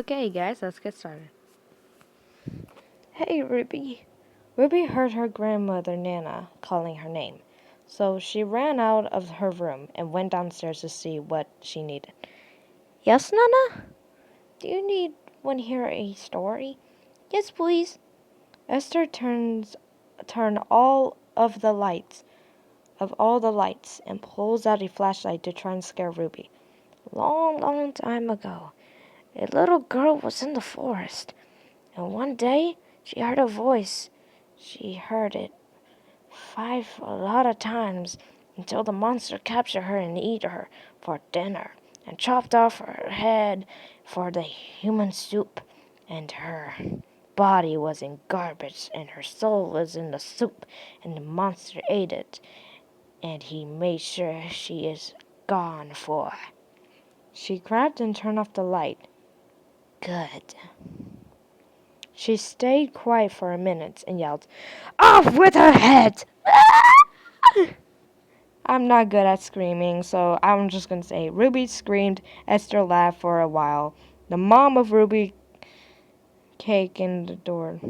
Okay, guys, let's get started. Hey, Ruby. Ruby heard her grandmother, Nana, calling her name. So she ran out of her room and went downstairs to see what she needed. Yes, Nana? Do you need one hear a story? Yes, please. Esther turned all the lights and pulls out a flashlight to try and scare Ruby. Long time ago, a little girl was in the forest, and one day she heard a voice. She heard it a lot of times until the monster captured her and ate her for dinner and chopped off her head for the human soup. And her body was in garbage and her soul was in the soup, and the monster ate it, and he made sure she is gone for. She grabbed and turned off the light. Good. She stayed quiet for a minute and yelled, "Off with her head!" I'm not good at screaming, so I'm just gonna say Ruby screamed. Esther laughed for a while. The mom of Ruby cake in the door.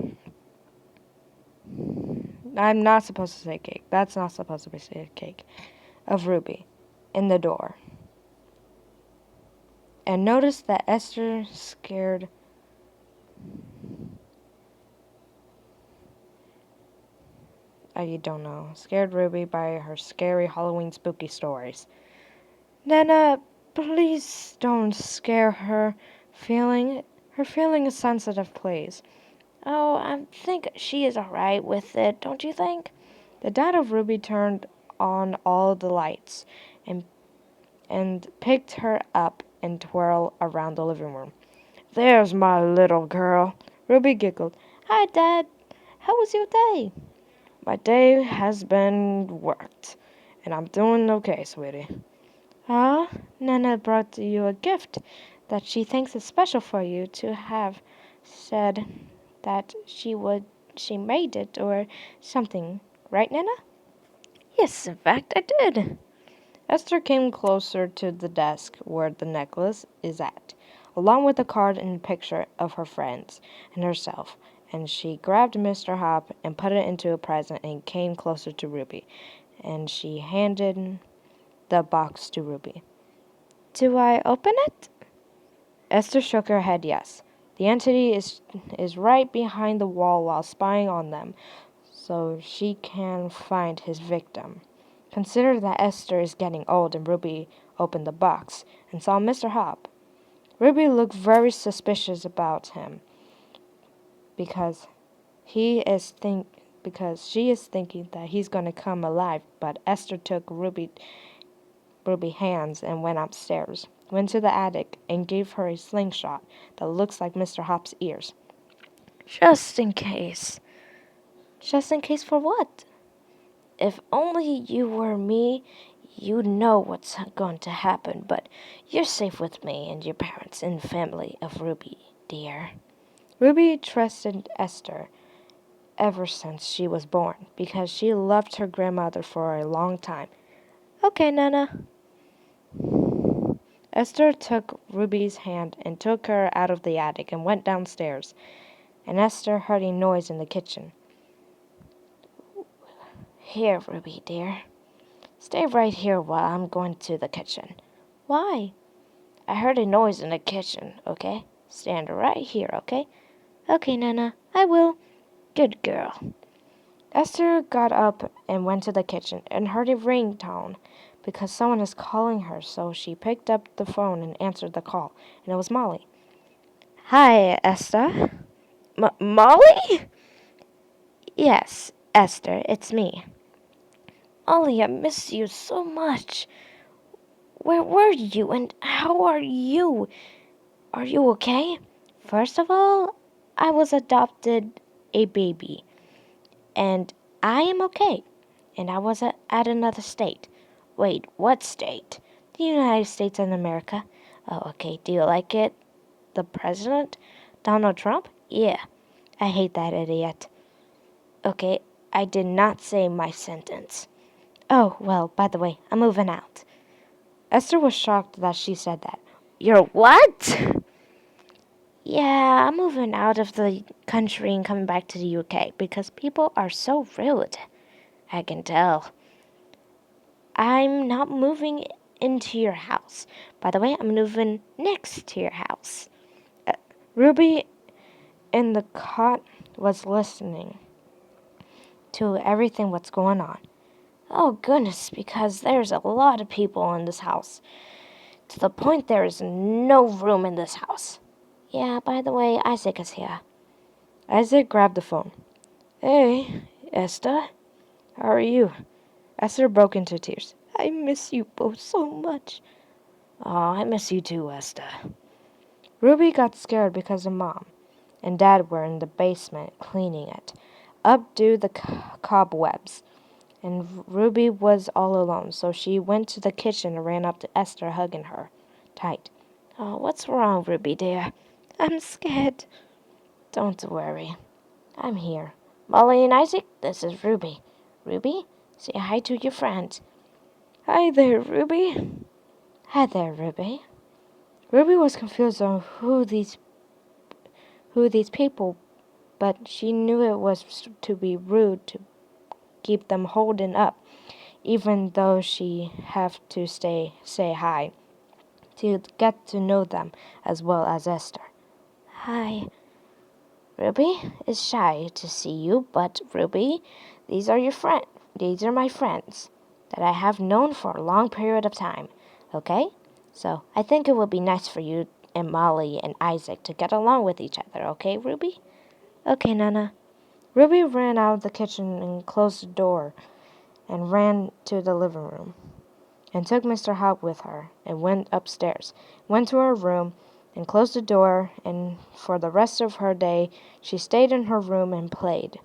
I'm not supposed to say cake. That's not supposed to be say cake. Of Ruby in the door. And noticed that Esther scared. I don't know. Scared Ruby by her scary Halloween spooky stories. Nana, please don't scare her. Her feeling is sensitive, please. Oh, I think she is alright with it, don't you think? The dad of Ruby turned on all the lights and picked her up and twirled around the living room. There's my little girl. Ruby giggled. Hi, Dad. How was your day? My day has been worked, and I'm doing okay, sweetie. Ah, Nana brought you a gift that she thinks is special for you to have said that she made it or something, right, Nana? Yes, in fact I did. Esther came closer to the desk where the necklace is at, along with a card and a picture of her friends and herself, and she grabbed Mr. Hop and put it into a present and came closer to Ruby, and she handed the box to Ruby. Do I open it? Esther shook her head yes. The entity is right behind the wall while spying on them, so she can find his victim. Consider that Esther is getting old, and Ruby opened the box and saw Mr. Hop. Ruby looked very suspicious about him because because she is thinking that he's going to come alive, but Esther took Ruby hands and went upstairs, went to the attic, and gave her a slingshot that looks like Mr. Hop's ears. Just in case. Just in case for what? If only you were me, you'd know what's going to happen, but you're safe with me and your parents and family of Ruby, dear. Ruby trusted Esther ever since she was born because she loved her grandmother for a long time. Okay, Nana. Esther took Ruby's hand and took her out of the attic and went downstairs, and Esther heard a noise in the kitchen. Here, Ruby, dear. Stay right here while I'm going to the kitchen. Why? I heard a noise in the kitchen, okay? Stand right here, okay? Okay, Nana, I will. Good girl. Esther got up and went to the kitchen and heard a ringtone because someone is calling her, so she picked up the phone and answered the call, and it was Molly. Hi, Esther. Molly? Yes, Esther, it's me. Molly, I miss you so much. Where were you and how are you? Are you okay? First of all, I was adopted a baby, and I am okay. And I was at another state. Wait, what state? The United States of America. Oh, okay. Do you like it? The president? Donald Trump? Yeah. I hate that idiot. Okay, I did not say my sentence. Oh, well, by the way, I'm moving out. Esther was shocked that she said that. You're what? Yeah, I'm moving out of the country and coming back to the UK because people are so rude. I can tell. I'm not moving into your house. By the way, I'm moving next to your house. Ruby in the cot was listening to everything what's going on. Oh goodness, because there's a lot of people in this house. To the point there is no room in this house. Yeah, by the way, Isaac is here. Isaac grabbed the phone. Hey, Esther, how are you? Esther broke into tears. I miss you both so much. Oh, I miss you too, Esther. Ruby got scared because her mom and dad were in the basement cleaning it. Up due the cobwebs. And Ruby was all alone, so she went to the kitchen and ran up to Esther, hugging her tight. Oh, what's wrong, Ruby dear? I'm scared. Don't worry. I'm here. Molly and Isaac, this is Ruby. Ruby, say hi to your friend. Hi there, Ruby. Hi there, Ruby. Ruby was confused on who these people, but she knew it was to be rude to keep them holding up, even though she have to say hi to get to know them as well as Esther. Hi. Ruby is shy to see you, but Ruby, these are my friends that I have known for a long period of time. Okay? So I think it would be nice for you and Molly and Isaac to get along with each other, okay, Ruby? Okay, Nana. Ruby ran out of the kitchen and closed the door and ran to the living room and took Mr. Hop with her and went upstairs, went to her room and closed the door, and for the rest of her day she stayed in her room and played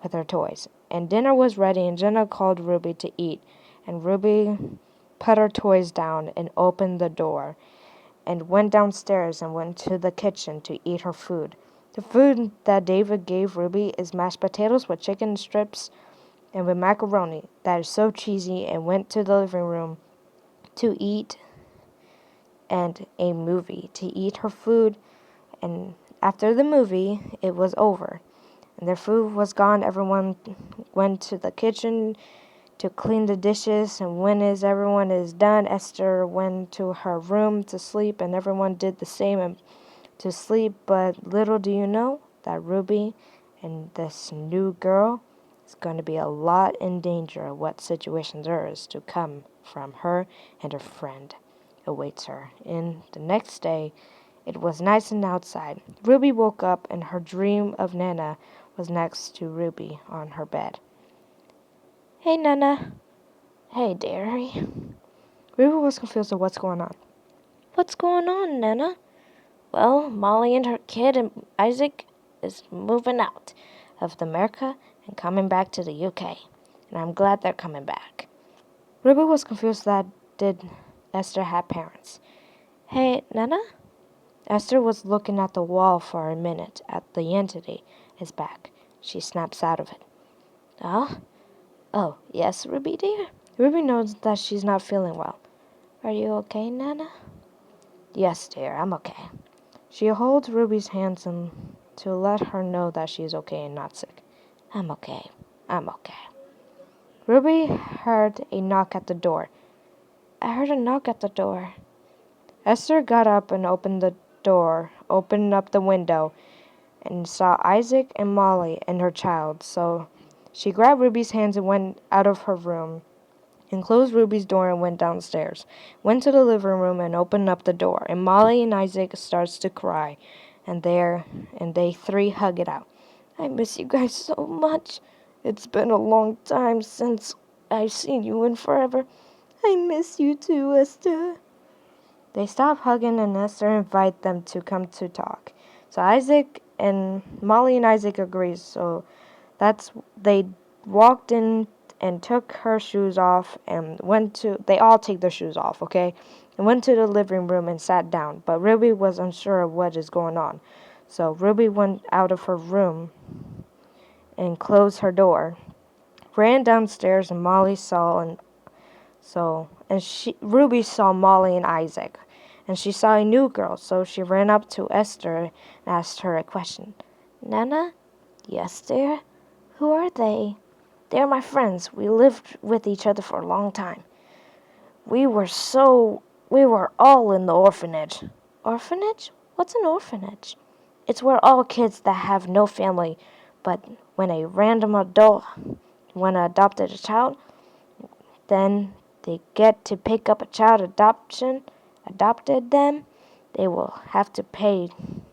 with her toys. And dinner was ready and Jenna called Ruby to eat, and Ruby put her toys down and opened the door and went downstairs and went to the kitchen to eat her food. The food that David gave Ruby is mashed potatoes with chicken strips and with macaroni that is so cheesy, and went to the living room to eat and a movie to eat her food. And after the movie it was over and their food was gone, everyone went to the kitchen to clean the dishes, and when everyone is done, Esther went to her room to sleep, and everyone did the same and to sleep. But little do you know that Ruby and this new girl is going to be a lot in danger of what situation there is to come from her, and her friend awaits her. And the next day, it was nice and outside. Ruby woke up, and her dream of Nana was next to Ruby on her bed. Hey, Nana. Hey, dearie. Ruby was confused of what's going on. What's going on, Nana? Well, Molly and her kid and Isaac is moving out of America and coming back to the UK. And I'm glad they're coming back. Ruby was confused that did Esther have parents. Hey, Nana? Esther was looking at the wall for a minute at the entity is back. She snaps out of it. Huh? Oh, yes, Ruby dear? Ruby knows that she's not feeling well. Are you okay, Nana? Yes, dear, I'm okay. She holds Ruby's hands and to let her know that she is okay and not sick. I'm okay. I'm okay. Ruby heard a knock at the door. I heard a knock at the door. Esther got up and opened the door, opened up the window, and saw Isaac and Molly and her child. So she grabbed Ruby's hands and went out of her room and closed Ruby's door and went downstairs. Went to the living room and opened up the door. And Molly and Isaac starts to cry. And they three hug it out. I miss you guys so much. It's been a long time since I've seen you in forever. I miss you too, Esther. They stop hugging and Esther invite them to come to talk. So Molly and Isaac agree. So they walked in and took her shoes off and they all take their shoes off, okay? And went to the living room and sat down. But Ruby was unsure of what is going on. So Ruby went out of her room and closed her door, ran downstairs, and Ruby saw Molly and Isaac, and she saw a new girl, so she ran up to Esther and asked her a question. Nana? Yes, dear? Who are they? They are my friends. We lived with each other for a long time. We were all in the orphanage. Orphanage? What's an orphanage? It's where all kids that have no family, but when a random adult, when adopted a child, then they get to pick up a child adopted them, they will have to pay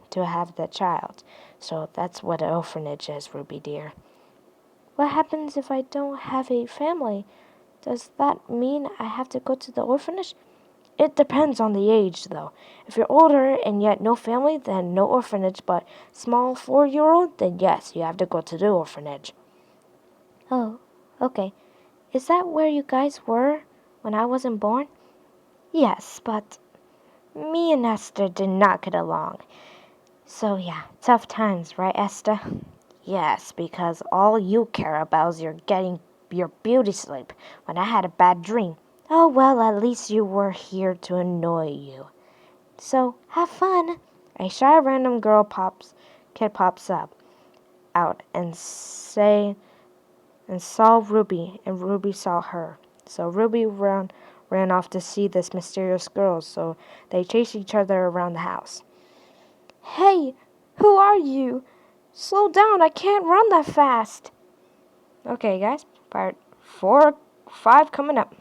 to have the child. So that's what an orphanage is, Ruby dear. What happens if I don't have a family? Does that mean I have to go to the orphanage? It depends on the age, though. If you're older and yet no family, then no orphanage, but small 4-year-old, then yes, you have to go to the orphanage. Oh, okay. Is that where you guys were when I wasn't born? Yes, but me and Esther did not get along. So yeah, tough times, right, Esther? Yes, because all you care about is you're getting your beauty sleep when I had a bad dream. Oh well, at least you were here to annoy you. So have fun. A shy random kid pops out and saw Ruby, and Ruby saw her. So Ruby ran off to see this mysterious girl, so they chased each other around the house. Hey, who are you? Slow down, I can't run that fast. Okay, guys, part 4, 5 coming up.